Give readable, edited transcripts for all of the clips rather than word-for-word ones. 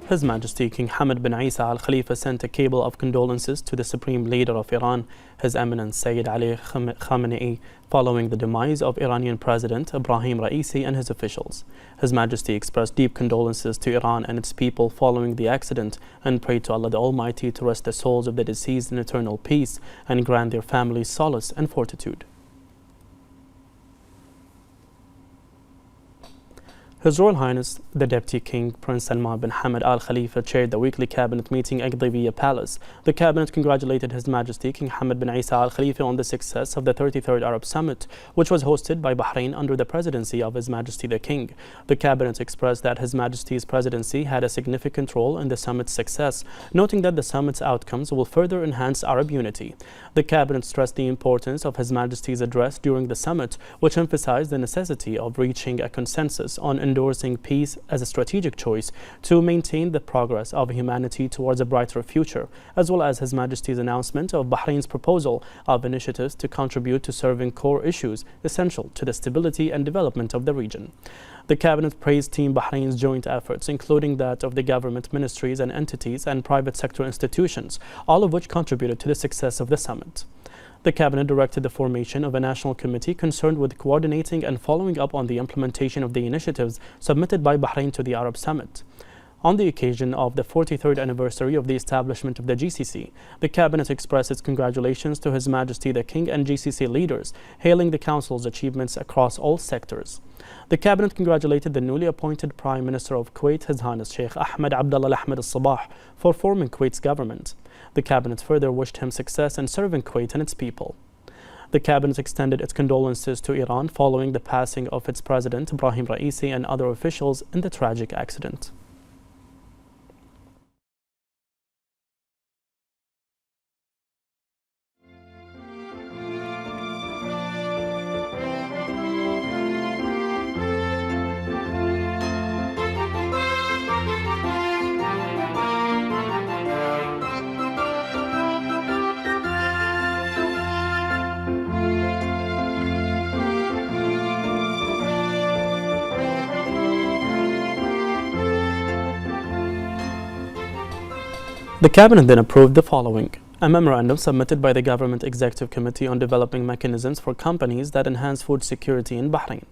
His Majesty King Hamad bin Isa Al Khalifa sent a cable of condolences to the Supreme Leader of Iran, His Eminence Sayyid Ali Khamenei, following the demise of Iranian President Ibrahim Raisi and his officials. His Majesty expressed deep condolences to Iran and its people following the accident and prayed to Allah the Almighty to rest the souls of the deceased in eternal peace and grant their families solace and fortitude. His Royal Highness, the Deputy King, Prince Salman bin Hamad Al Khalifa, chaired the weekly cabinet meeting at Gdiviyya Palace. The cabinet congratulated His Majesty King Hamad bin Isa Al Khalifa on the success of the 33rd Arab Summit, which was hosted by Bahrain under the presidency of His Majesty the King. The cabinet expressed that His Majesty's presidency had a significant role in the summit's success, noting that the summit's outcomes will further enhance Arab unity. The cabinet stressed the importance of His Majesty's address during the summit, which emphasized the necessity of reaching a consensus on endorsing peace as a strategic choice to maintain the progress of humanity towards a brighter future, as well as His Majesty's announcement of Bahrain's proposal of initiatives to contribute to serving core issues essential to the stability and development of the region. The cabinet praised Team Bahrain's joint efforts, including that of the government ministries and entities and private sector institutions, all of which contributed to the success of the summit. The cabinet directed the formation of a national committee concerned with coordinating and following up on the implementation of the initiatives submitted by Bahrain to the Arab Summit. On the occasion of the 43rd anniversary of the establishment of the GCC, the cabinet expressed its congratulations to His Majesty the King and GCC leaders, hailing the Council's achievements across all sectors. The cabinet congratulated the newly appointed Prime Minister of Kuwait, His Highness Sheikh Ahmed Abdullah Ahmed Al-Sabah, for forming Kuwait's government. The cabinet further wished him success in serving Kuwait and its people. The cabinet extended its condolences to Iran following the passing of its president Ibrahim Raisi and other officials in the tragic accident. The cabinet then approved the following: a memorandum submitted by the Government Executive Committee on developing mechanisms for companies that enhance food security in Bahrain.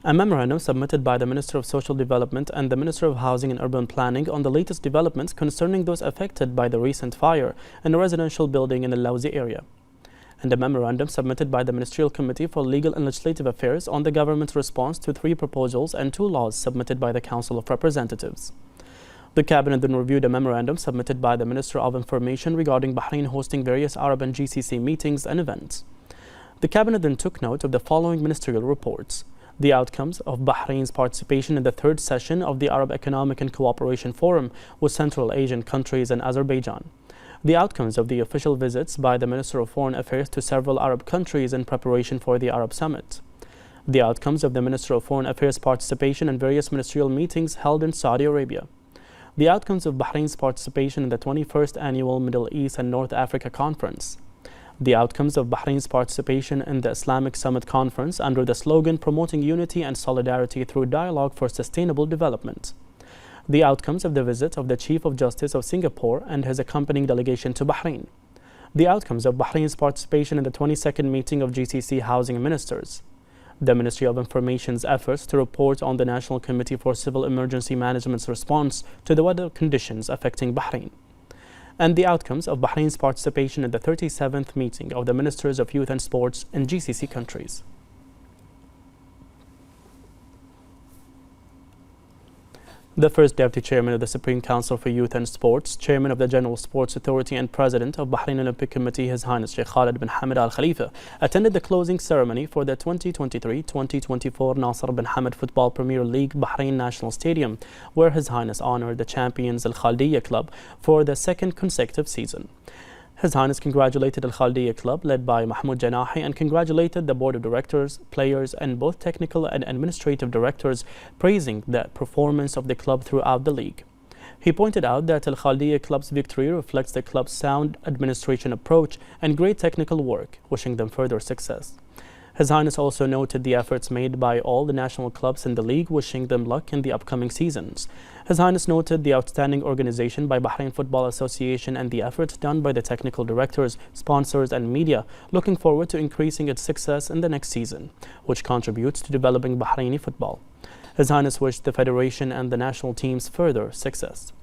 A memorandum submitted by the Minister of Social Development and the Minister of Housing and Urban Planning on the latest developments concerning those affected by the recent fire in a residential building in the Lawzi area. And a memorandum submitted by the Ministerial Committee for Legal and Legislative Affairs on the government's response to 3 proposals and 2 laws submitted by the Council of Representatives. The cabinet then reviewed a memorandum submitted by the Minister of Information regarding Bahrain hosting various Arab and GCC meetings and events. The cabinet then took note of the following ministerial reports: the outcomes of Bahrain's participation in the 3rd session of the Arab Economic and Cooperation Forum with Central Asian countries and Azerbaijan, the outcomes of the official visits by the Minister of Foreign Affairs to several Arab countries in preparation for the Arab Summit, the outcomes of the Minister of Foreign Affairs' participation in various ministerial meetings held in Saudi Arabia, the outcomes of Bahrain's participation in the 21st Annual Middle East and North Africa Conference, the outcomes of Bahrain's participation in the Islamic Summit Conference under the slogan Promoting Unity and Solidarity Through Dialogue for Sustainable Development, the outcomes of the visit of the Chief of Justice of Singapore and his accompanying delegation to Bahrain, the outcomes of Bahrain's participation in the 22nd meeting of GCC Housing Ministers, the Ministry of Information's efforts to report on the National Committee for Civil Emergency Management's response to the weather conditions affecting Bahrain, and the outcomes of Bahrain's participation in the 37th meeting of the Ministers of Youth and Sports in GCC countries. The first Deputy Chairman of the Supreme Council for Youth and Sports, Chairman of the General Sports Authority and President of Bahrain Olympic Committee, His Highness Sheikh Khalid bin Hamad Al Khalifa, attended the closing ceremony for the 2023-2024 Nasser bin Hamad Football Premier League Bahrain National Stadium, where His Highness honored the champions Al Khaldiyya Club for the 2nd consecutive season. His Highness congratulated Al Khaldiyya Club led by Mahmoud Janahi and congratulated the Board of Directors, players and both technical and administrative directors, praising the performance of the club throughout the league. He pointed out that Al Khaldiyya Club's victory reflects the club's sound administration approach and great technical work, wishing them further success. His Highness also noted the efforts made by all the national clubs in the league, wishing them luck in the upcoming seasons. His Highness noted the outstanding organization by Bahrain Football Association and the efforts done by the technical directors, sponsors and media, looking forward to increasing its success in the next season, which contributes to developing Bahraini football. His Highness wished the Federation and the national teams further success.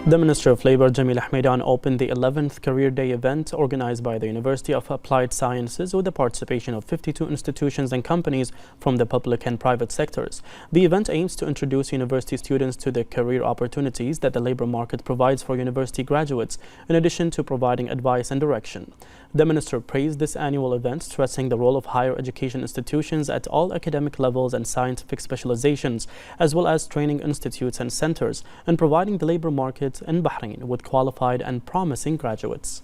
The Minister of Labour, Jamil Ahmedan, opened the 11th Career Day event organized by the University of Applied Sciences with the participation of 52 institutions and companies from the public and private sectors. The event aims to introduce university students to the career opportunities that the labour market provides for university graduates, in addition to providing advice and direction. The Minister praised this annual event, stressing the role of higher education institutions at all academic levels and scientific specializations, as well as training institutes and centers, and providing the labour market in Bahrain with qualified and promising graduates.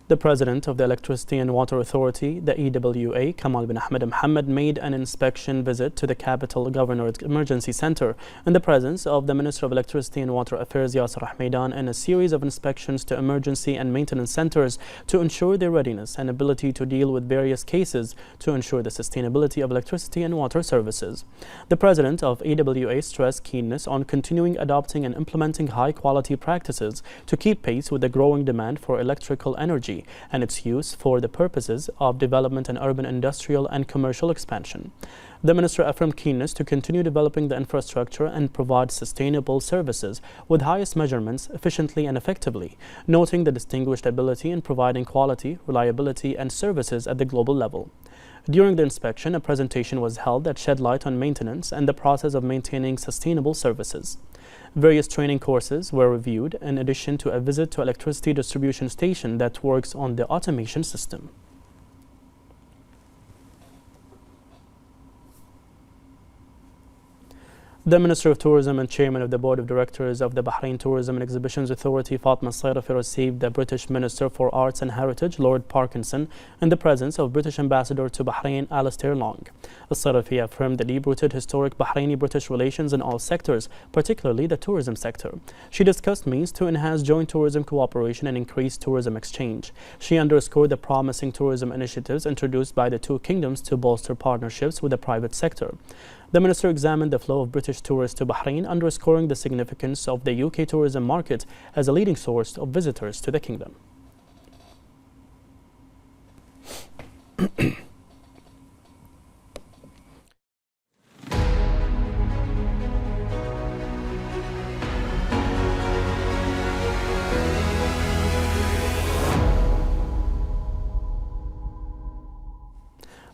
The President of the Electricity and Water Authority, the EWA, Kamal bin Ahmed Mohammed, made an inspection visit to the Capital Governorate Emergency Center in the presence of the Minister of Electricity and Water Affairs, Yasser Ahmedan, and a series of inspections to emergency and maintenance centers to ensure their readiness and ability to deal with various cases to ensure the sustainability of electricity and water services. The President of EWA stressed keenness on continuing adopting and implementing high-quality practices to keep pace with the growing demand for electrical energy and its use for the purposes of development and urban industrial and commercial expansion. The Minister affirmed keenness to continue developing the infrastructure and provide sustainable services with highest measurements efficiently and effectively, noting the distinguished ability in providing quality, reliability and services at the global level. During the inspection, a presentation was held that shed light on maintenance and the process of maintaining sustainable services. Various training courses were reviewed, in addition to a visit to electricity distribution station that works on the automation system. The Minister of Tourism and Chairman of the Board of Directors of the Bahrain Tourism and Exhibitions Authority, Fatma Sayrafi, received the British Minister for Arts and Heritage, Lord Parkinson, in the presence of British Ambassador to Bahrain, Alastair Long. Sayrafi affirmed the deep-rooted historic Bahraini-British relations in all sectors, particularly the tourism sector. She discussed means to enhance joint tourism cooperation and increase tourism exchange. She underscored the promising tourism initiatives introduced by the two kingdoms to bolster partnerships with the private sector. The Minister examined the flow of British tourists to Bahrain, underscoring the significance of the UK tourism market as a leading source of visitors to the kingdom.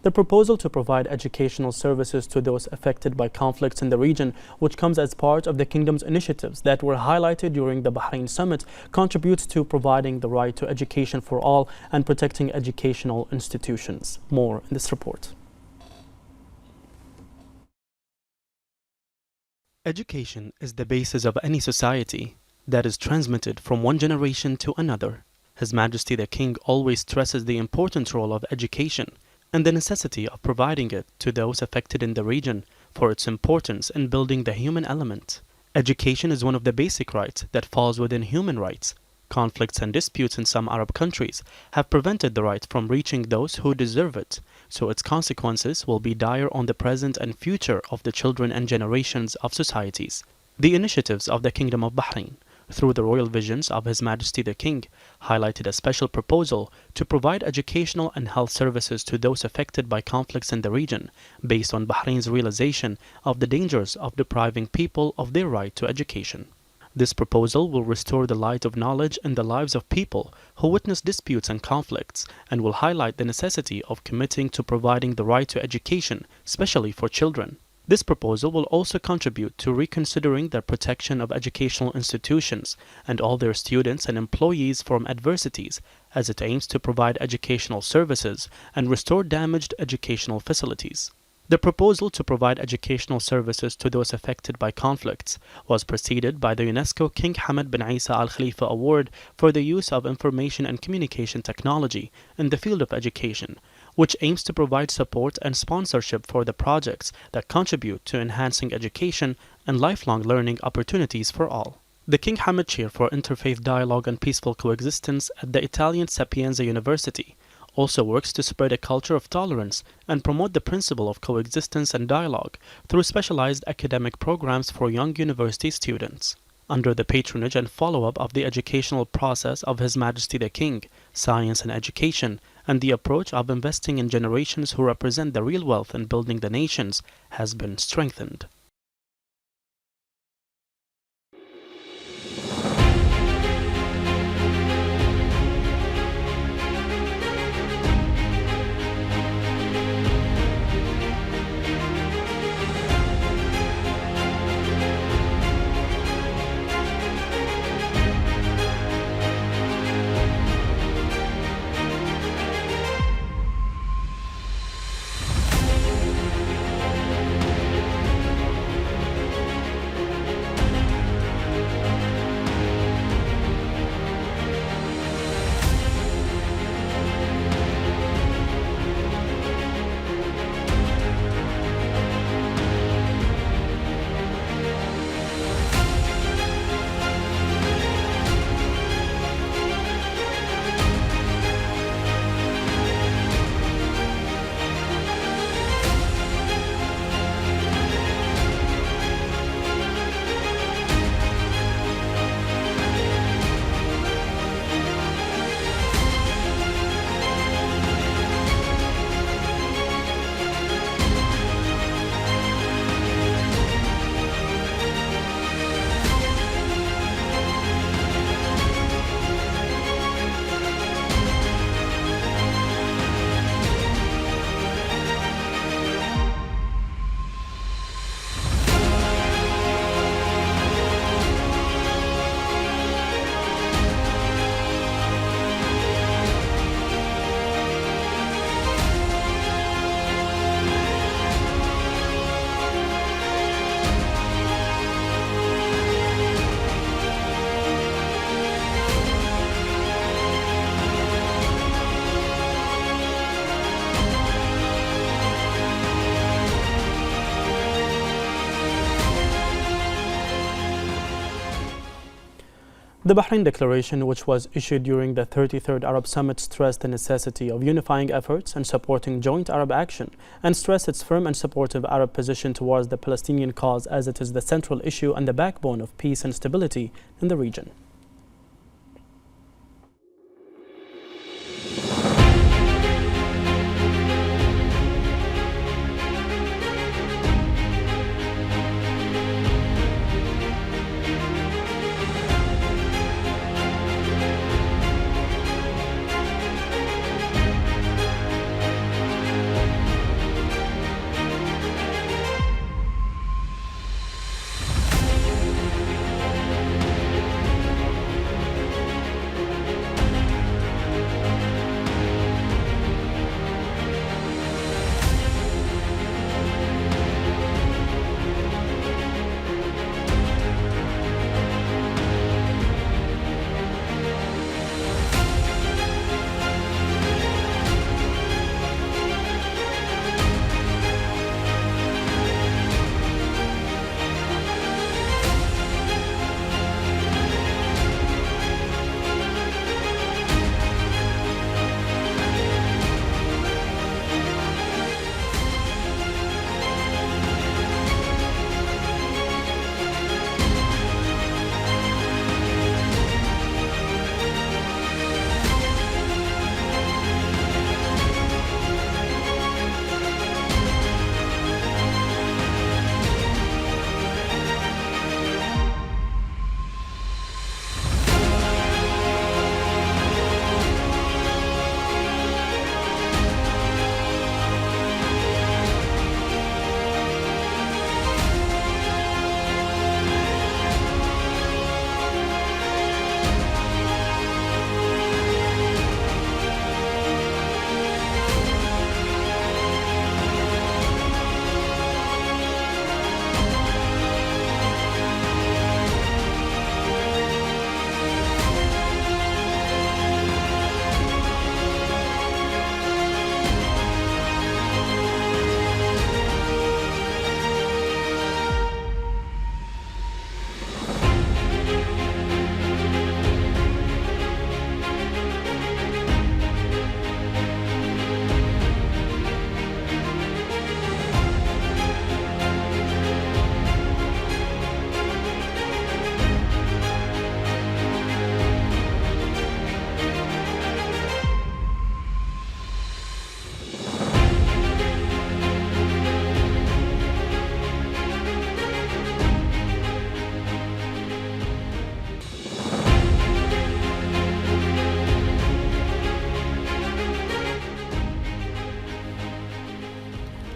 The proposal to provide educational services to those affected by conflicts in the region, which comes as part of the Kingdom's initiatives that were highlighted during the Bahrain summit, contributes to providing the right to education for all and protecting educational institutions. More in this report. Education is the basis of any society that is transmitted from one generation to another. His Majesty the King always stresses the important role of education and the necessity of providing it to those affected in the region for its importance in building the human element. Education is one of the basic rights that falls within human rights. Conflicts and disputes in some Arab countries have prevented the right from reaching those who deserve it, so its consequences will be dire on the present and future of the children and generations of societies. The initiatives of the Kingdom of Bahrain, through the royal visions of His Majesty the King, highlighted a special proposal to provide educational and health services to those affected by conflicts in the region, based on Bahrain's realization of the dangers of depriving people of their right to education. This proposal will restore the light of knowledge in the lives of people who witness disputes and conflicts, and will highlight the necessity of committing to providing the right to education, especially for children. This proposal will also contribute to reconsidering the protection of educational institutions and all their students and employees from adversities, as it aims to provide educational services and restore damaged educational facilities. The proposal to provide educational services to those affected by conflicts was preceded by the UNESCO King Hamad bin Isa Al Khalifa Award for the use of information and communication technology in the field of education, which aims to provide support and sponsorship for the projects that contribute to enhancing education and lifelong learning opportunities for all. The King Hamad Chair for Interfaith Dialogue and Peaceful Coexistence at the Italian Sapienza University also works to spread a culture of tolerance and promote the principle of coexistence and dialogue through specialized academic programs for young university students. Under the patronage and follow-up of the educational process of His Majesty the King, science and education, and the approach of investing in generations who represent the real wealth in building the nations has been strengthened. The Bahrain Declaration, which was issued during the 33rd Arab Summit, stressed the necessity of unifying efforts and supporting joint Arab action, and stressed its firm and supportive Arab position towards the Palestinian cause, as it is the central issue and the backbone of peace and stability in the region.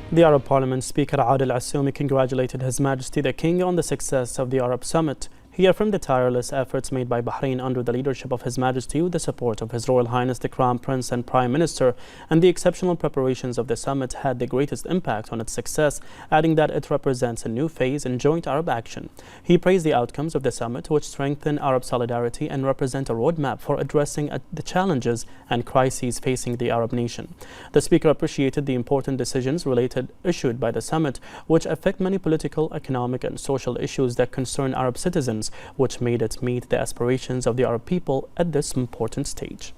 The Arab Parliament Speaker Adil Assoumi congratulated His Majesty the King on the success of the Arab Summit. He affirmed the tireless efforts made by Bahrain under the leadership of His Majesty with the support of His Royal Highness the Crown Prince and Prime Minister, and the exceptional preparations of the summit had the greatest impact on its success, adding that it represents a new phase in joint Arab action. He praised the outcomes of the summit, which strengthen Arab solidarity and represent a roadmap for addressing the challenges and crises facing the Arab nation. The Speaker appreciated the important decisions issued by the summit, which affect many political, economic and social issues that concern Arab citizens, which made it meet the aspirations of the Arab people at this important stage.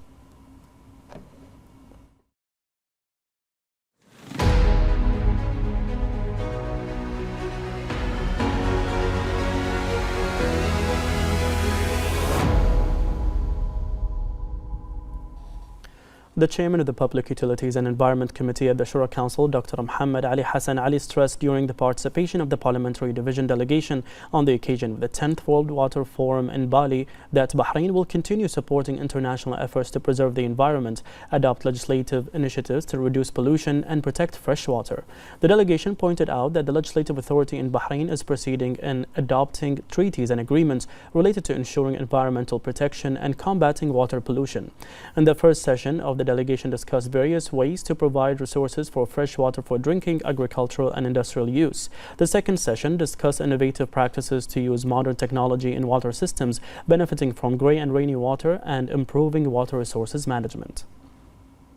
The chairman of the Public Utilities and Environment Committee at the Shura Council, Dr. Muhammad Ali Hassan Ali, stressed during the participation of the Parliamentary Division delegation on the occasion of the 10th World Water Forum in Bali that Bahrain will continue supporting international efforts to preserve the environment, adopt legislative initiatives to reduce pollution and protect fresh water. The delegation pointed out that the legislative authority in Bahrain is proceeding in adopting treaties and agreements related to ensuring environmental protection and combating water pollution. In the first session of the delegation discussed various ways to provide resources for fresh water for drinking, agricultural and industrial use. The second session discussed innovative practices to use modern technology in water systems, benefiting from grey and rainy water and improving water resources management.